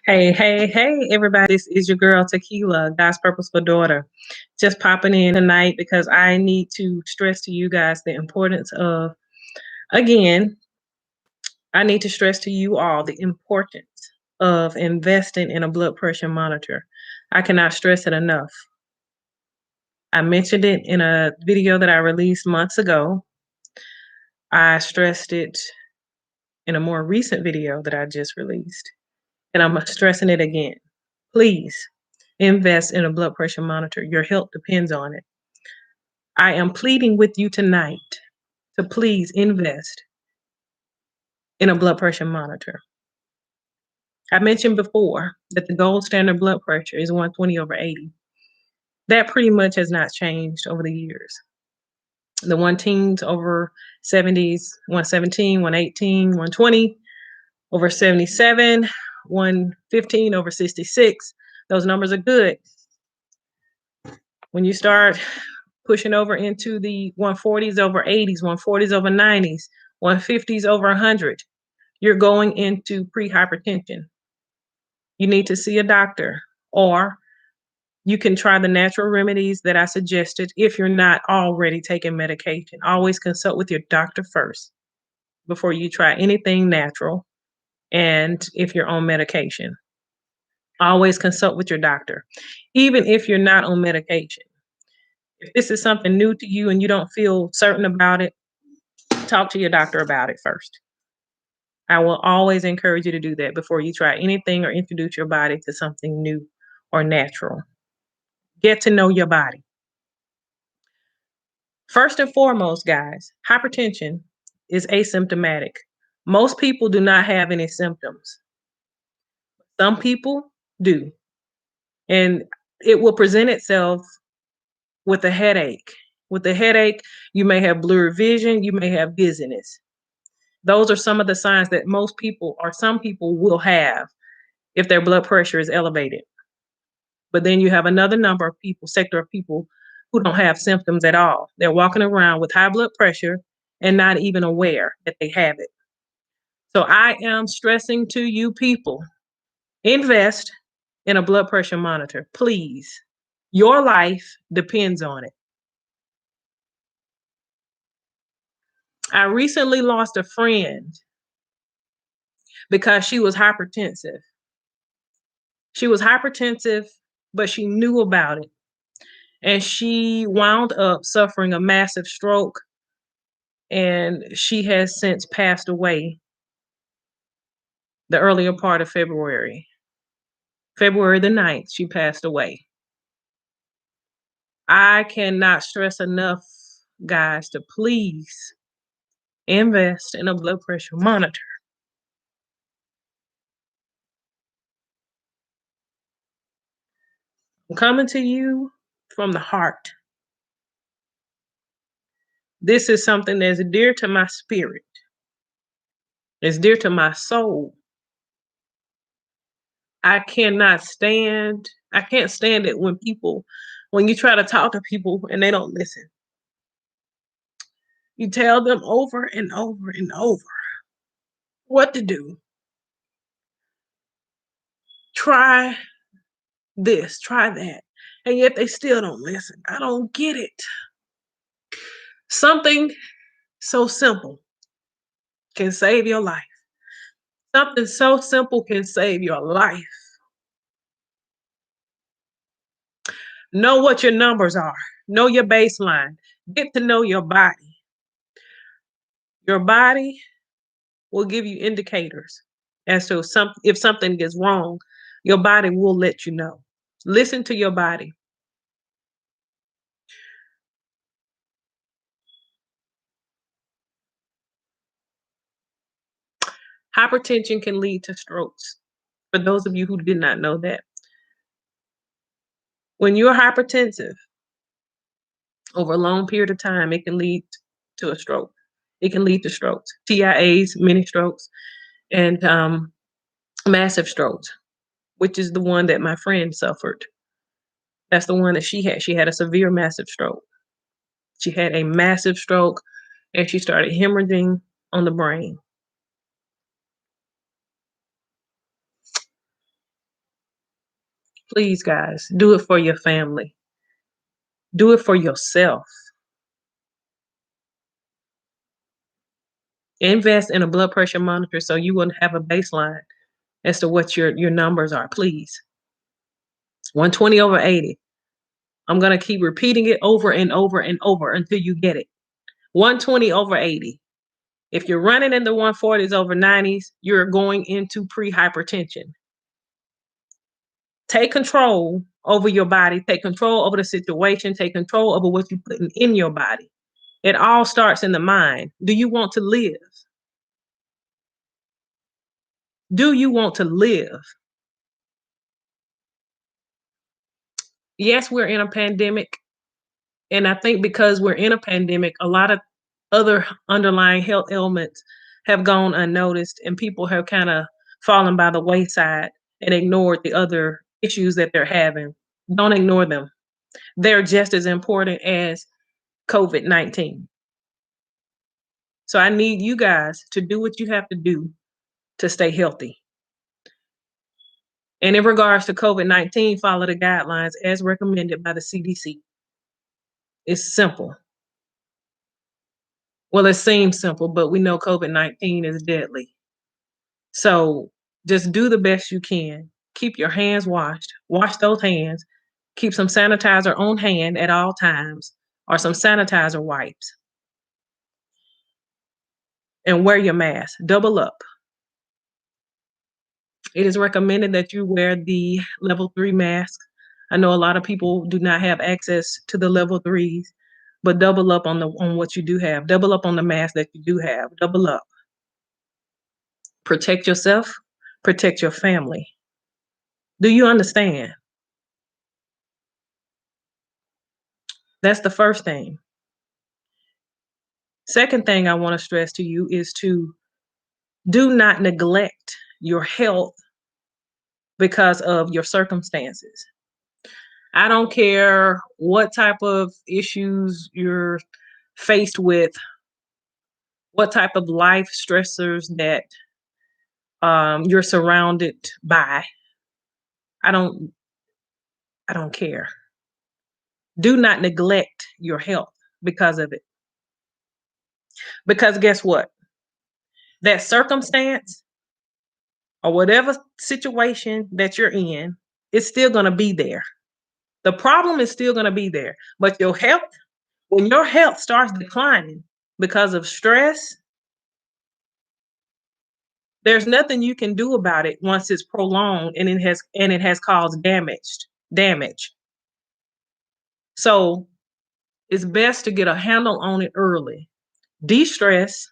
Hey, everybody. This is your girl, Tequila, God's Purposeful Daughter. Just popping in tonight because I need to stress to you guys the importance of, again, I need to stress to you all the importance of investing in a blood pressure monitor. I cannot stress it enough. I mentioned it in a video that I released months ago. I stressed it in a more recent video that I just released, and I'm stressing it again. Please invest in a blood pressure monitor. Your health depends on it. I am pleading with you tonight to please invest in a blood pressure monitor. I mentioned before that the gold standard blood pressure is 120/80. That pretty much has not changed over the years. The one teens over 70s, 117, 118, 120, over 77, 115 over 66. Those numbers are good. When you start pushing over into the 140s over 80s, 140s over 90s, 150s over 100, you're going into pre-hypertension. You need to see a doctor, or you can try the natural remedies that I suggested if you're not already taking medication. Always consult with your doctor first before you try anything natural, and if you're on medication. Always consult with your doctor, even if you're not on medication. If this is something new to you and you don't feel certain about it, talk to your doctor about it first. I will always encourage you to do that before you try anything or introduce your body to something new or natural. Get to know your body. First and foremost, guys, hypertension is asymptomatic. Most people do not have any symptoms. Some people do. And it will present itself with a headache. With a headache, you may have blurred vision, you may have dizziness. Those are some of the signs that most people or some people will have if their blood pressure is elevated. But then you have another sector of people who don't have symptoms at all. They're walking around with high blood pressure and not even aware that they have it. So I am stressing to you people, invest in a blood pressure monitor, please. Your life depends on it. I recently lost a friend because she was hypertensive. She was hypertensive, but she knew about it. And she wound up suffering a massive stroke, and she has since passed away the earlier part of February. February the 9th, she passed away. I cannot stress enough, guys, to please invest in a blood pressure monitor. I'm coming to you from the heart. This is something that's dear to my spirit. It's dear to my soul. I can't stand it when you try to talk to people and they don't listen. You tell them over and over and over what to do. Try this, try that. And yet they still don't listen. I don't get it. Something so simple can save your life. Something so simple can save your life. Know what your numbers are. Know your baseline. Get to know your body. Your body will give you indicators as to if something is wrong. Your body will let you know. Listen to your body. Hypertension can lead to strokes. For those of you who did not know that. When you're hypertensive, over a long period of time, it can lead to a stroke. It can lead to strokes, TIAs, mini strokes, and massive strokes, which is the one that my friend suffered. That's the one that she had. She had a severe massive stroke. She had a massive stroke, and she started hemorrhaging on the brain. Please, guys, do it for your family. Do it for yourself. Invest in a blood pressure monitor so you will have a baseline as to what your numbers are, please. 120 over 80. I'm going to keep repeating it over and over and over until you get it. 120 over 80. If you're running in the 140s over 90s, you're going into pre-hypertension. Take control over your body. Take control over the situation. Take control over what you're putting in your body. It all starts in the mind. Do you want to live? Do you want to live? Yes, we're in a pandemic. And I think because we're in a pandemic, a lot of other underlying health ailments have gone unnoticed, and people have kind of fallen by the wayside and ignored the other issues that they're having. Don't ignore them. They're just as important as COVID-19. So I need you guys to do what you have to do to stay healthy. And in regards to COVID-19, follow the guidelines as recommended by the CDC. It's simple. Well, it seems simple, but we know COVID-19 is deadly. So just do the best you can. Keep your hands washed. Wash those hands. Keep some sanitizer on hand at all times or some sanitizer wipes. And wear your mask. Double up. It is recommended that you wear the level 3 mask. I know a lot of people do not have access to the level 3s, but double up on what you do have. Double up on the mask that you do have. Double up. Protect yourself. Protect your family. Do you understand? That's the first thing. Second thing I want to stress to you is to do not neglect your health because of your circumstances. I don't care what type of issues you're faced with, what type of life stressors that you're surrounded by. I don't care. Do not neglect your health because of it. Because guess what? That circumstance or whatever situation that you're in, it's still going to be there. The problem is still going to be there. But your health, when your health starts declining because of stress, there's nothing you can do about it once it's prolonged and it has caused damage. So it's best to get a handle on it early. De-stress,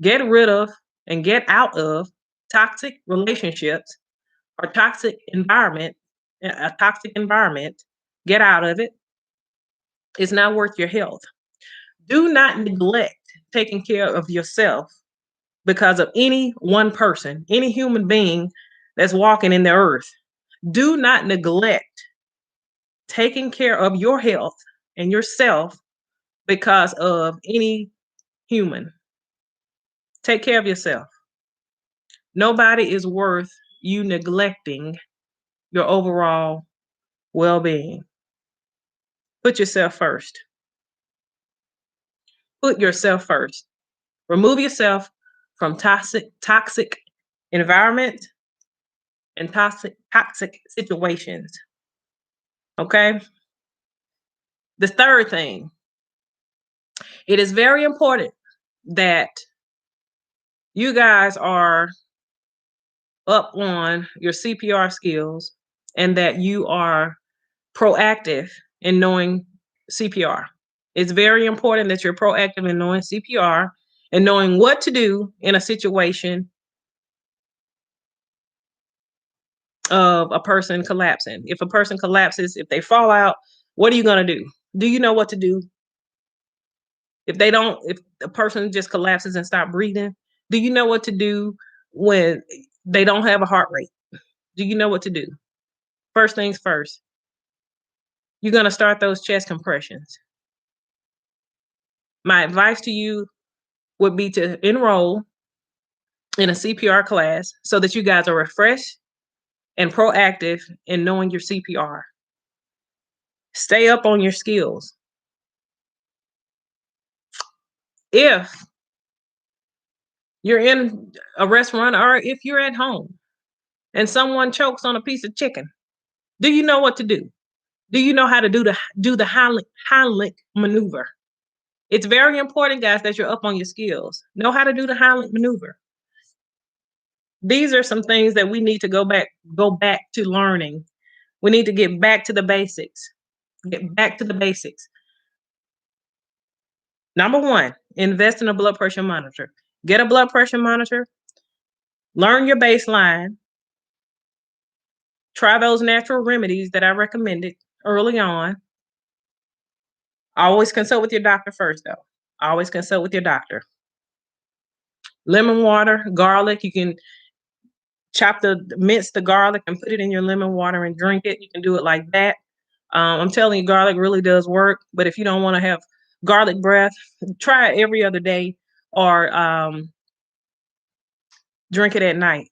get rid of and get out of toxic relationships or toxic environment, a toxic environment, get out of it. It's not worth your health. Do not neglect taking care of yourself because of any one person, any human being that's walking in the earth. Do not neglect taking care of your health and yourself because of any human. Take care of yourself. Nobody is worth you neglecting your overall well-being. Put yourself first. Put yourself first. Remove yourself from toxic environment and toxic situations. Okay? The third thing, it is very important that you guys are up on your CPR skills and that you are proactive in knowing CPR. It's very important that you're proactive in knowing CPR and knowing what to do in a situation of a person collapsing. If a person collapses, if they fall out, what are you going to do? Do you know what to do? If a person just collapses and stop breathing, do you know what to do when they don't have a heart rate? Do you know what to do? First things first, you're going to start those chest compressions. My advice to you would be to enroll in a CPR class so that you guys are refreshed and proactive in knowing your CPR. Stay up on your skills. If you're in a restaurant or if you're at home and someone chokes on a piece of chicken, do you know what to do? Do you know how to do the Heimlich maneuver? It's very important, guys, that you're up on your skills. Know how to do the Heimlich maneuver. These are some things that we need to go back to learning. We need to get back to the basics. Get back to the basics. Number one, invest in a blood pressure monitor. Get a blood pressure monitor. Learn your baseline. Try those natural remedies that I recommended early on. Always consult with your doctor first, though. Always consult with your doctor. Lemon water, garlic. You can mince the garlic and put it in your lemon water and drink it. You can do it like that. I'm telling you, garlic really does work. But if you don't want to have garlic breath, try it every other day or drink it at night.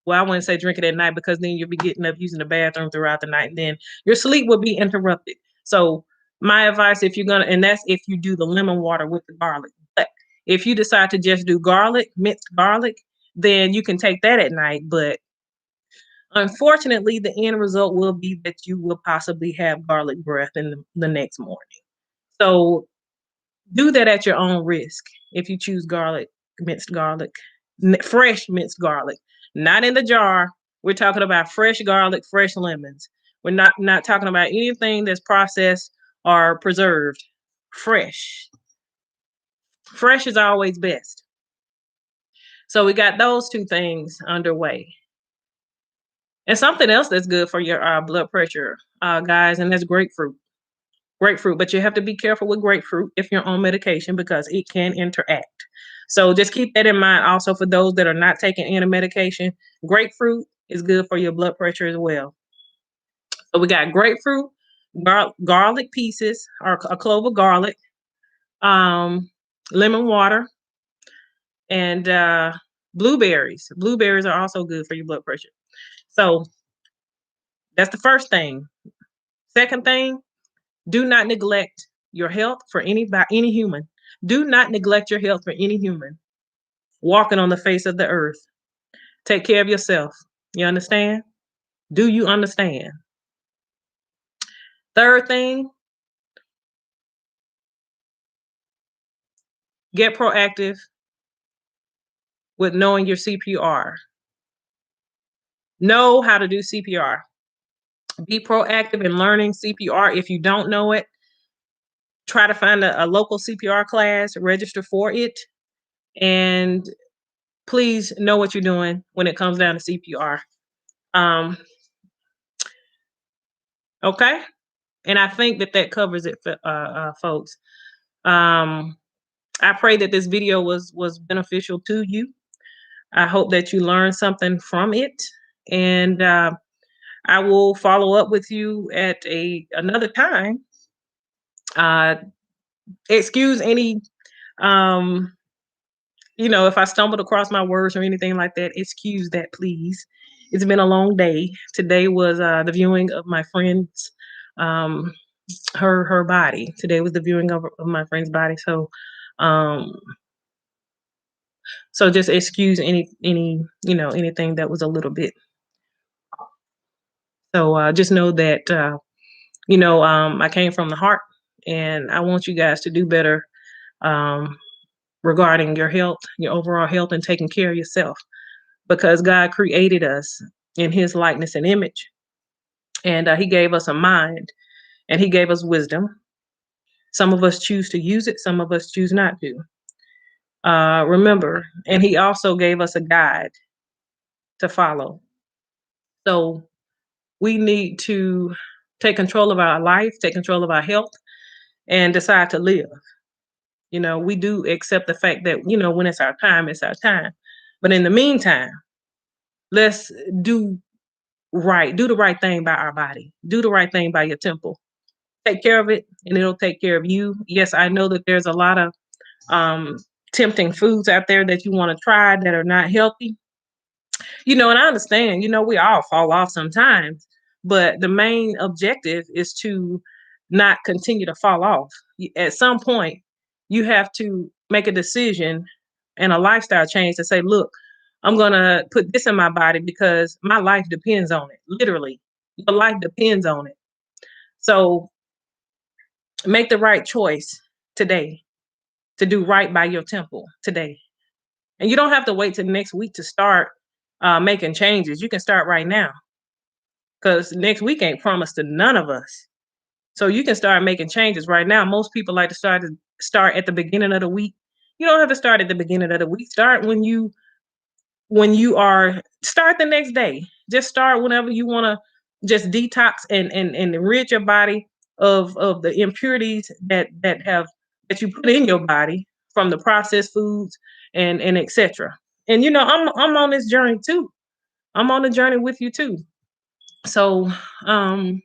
Well, I wouldn't say drink it at night because then you'll be getting up using the bathroom throughout the night. And then your sleep will be interrupted. So my advice, and that's if you do the lemon water with the garlic. But if you decide to just do minced garlic, then you can take that at night. But unfortunately, the end result will be that you will possibly have garlic breath in the next morning. So do that at your own risk if you choose minced garlic, fresh minced garlic, not in the jar. We're talking about fresh garlic, fresh lemons. We're not talking about anything that's processed or preserved. Fresh. Fresh is always best. So we got those two things underway. And something else that's good for your blood pressure, guys, and that's grapefruit. Grapefruit, but you have to be careful with grapefruit if you're on medication because it can interact. So just keep that in mind. Also, for those that are not taking any medication, grapefruit is good for your blood pressure as well. So we got grapefruit, garlic pieces, or a clove of garlic, lemon water, and blueberries. Blueberries are also good for your blood pressure. So that's the first thing. Second thing, do not neglect your health for any human. Do not neglect your health for any human walking on the face of the earth. Take care of yourself. You understand? Do you understand? Third thing, get proactive with knowing your CPR. Know how to do CPR. Be proactive in learning CPR. If you don't know it, try to find a local CPR class, register for it, and please know what you're doing when it comes down to CPR. Okay? And I think that covers it for folks. I pray that this video was beneficial to you. I hope that you learned something from it. And I will follow up with you at another time. Excuse any if I stumbled across my words or anything like that, excuse that, please. It's been a long day. Today was the viewing of my friend's her body. Today was the viewing of my friend's body. So just excuse anything that was a little bit. So just know that I came from the heart, and I want you guys to do better regarding your health, your overall health, and taking care of yourself, because God created us in His likeness and image, and He gave us a mind, and He gave us wisdom. Some of us choose to use it, some of us choose not to. Remember, and He also gave us a guide to follow. So we need to take control of our life, take control of our health, and decide to live. We do accept the fact that, when it's our time, it's our time. But in the meantime, let's do the right thing by our body. Do the right thing by your temple. Take care of it, and it'll take care of you. Yes, I know that there's a lot of tempting foods out there that you want to try that are not healthy. And I understand, we all fall off sometimes, but the main objective is to not continue to fall off. At some point, you have to make a decision and a lifestyle change to say, look, I'm going to put this in my body because my life depends on it. Literally, your life depends on it. So make the right choice today to do right by your temple today. And you don't have to wait till next week to start making changes. You can start right now because next week ain't promised to none of us. So you can start making changes right now. Most people like to start at the beginning of the week. You don't have to start at the beginning of the week. Start when you are start the next day. Just start whenever you want to just detox and rid your body of the impurities that you put in your body from the processed foods and etc. And I'm on this journey too. I'm on the journey with you too. So um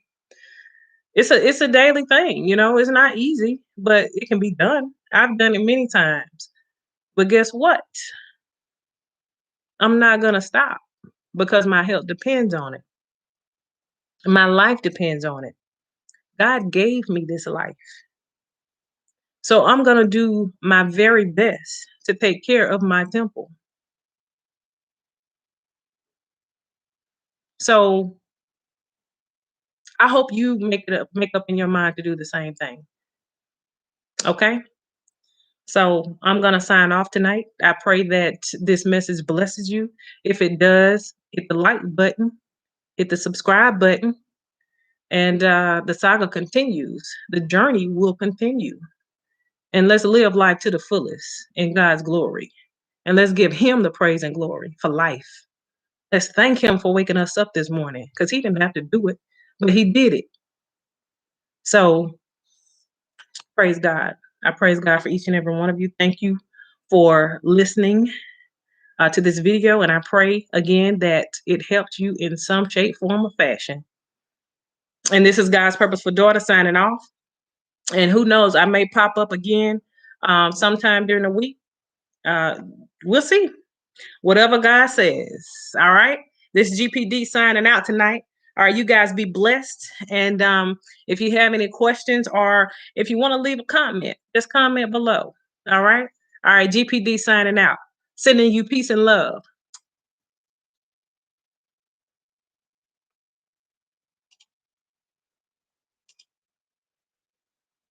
it's a daily thing, it's not easy, but it can be done. I've done it many times. But guess what? I'm not gonna stop because my health depends on it. My life depends on it. God gave me this life. So I'm gonna do my very best to take care of my temple. So I hope you make up in your mind to do the same thing. Okay? So I'm going to sign off tonight. I pray that this message blesses you. If it does, hit the like button, hit the subscribe button, and the saga continues. The journey will continue. And let's live life to the fullest in God's glory. And let's give Him the praise and glory for life. Let's thank Him for waking us up this morning because He didn't have to do it, but He did it. So praise God. I praise God for each and every one of you. Thank you for listening to this video, and I pray again that it helped you in some shape, form, or fashion. And this is God's Purpose for Daughter signing off. And who knows, I may pop up again sometime during the week. Uh, we'll see. Whatever God says. All right. This is GPD signing out tonight. All right, you guys be blessed. And if you have any questions or if you want to leave a comment, just comment below. All right. All right, GPD signing out. Sending you peace and love.